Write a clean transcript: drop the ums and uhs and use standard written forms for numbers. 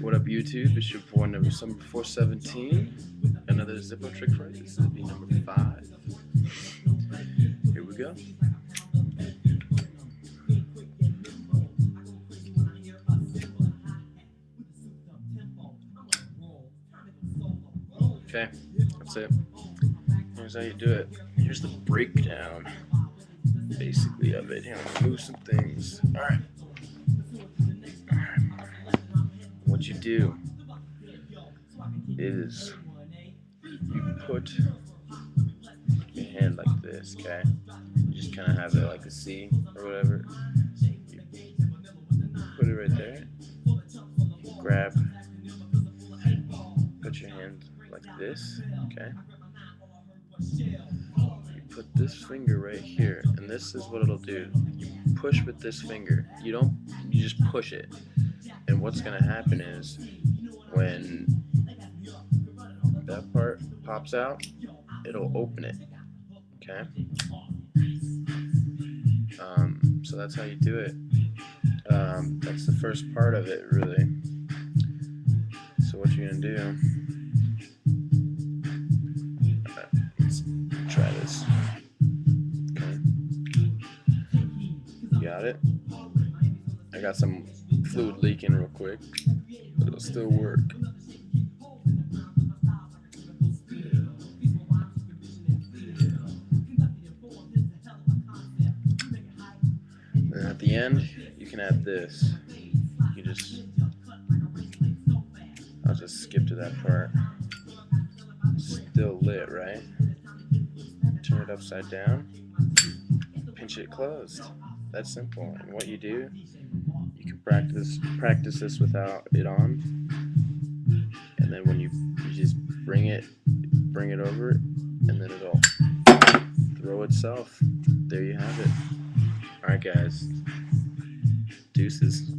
What up, YouTube? It's your boy number 417. Another Zippo Trick for you. This will be number 5. Here we go. Okay, that's it. Here's how you do it. Here's the breakdown, basically, of it. Here, I'll move some things. Alright. What you do is you put your hand like this, okay? You just kind of have it like a C or whatever. You put it right there. Grab. Put your hand like this, okay? You put this finger right here, and this is what it'll do. You push with this finger. You just push it. And what's gonna happen is when that part pops out, it'll open it. Okay? So that's how you do it. That's the first part of it, really. So what you're gonna do? Let's try this. Okay. You got it? I got some fluid leaking real quick, but it'll still work. And at the end, you can add this. I'll just skip to that part. Still lit, right? Turn it upside down. Pinch it closed. That's simple. And what you do, you can practice this without it on, and then when you just bring it over, and then it'll throw itself. There you have it. Alright guys, deuces.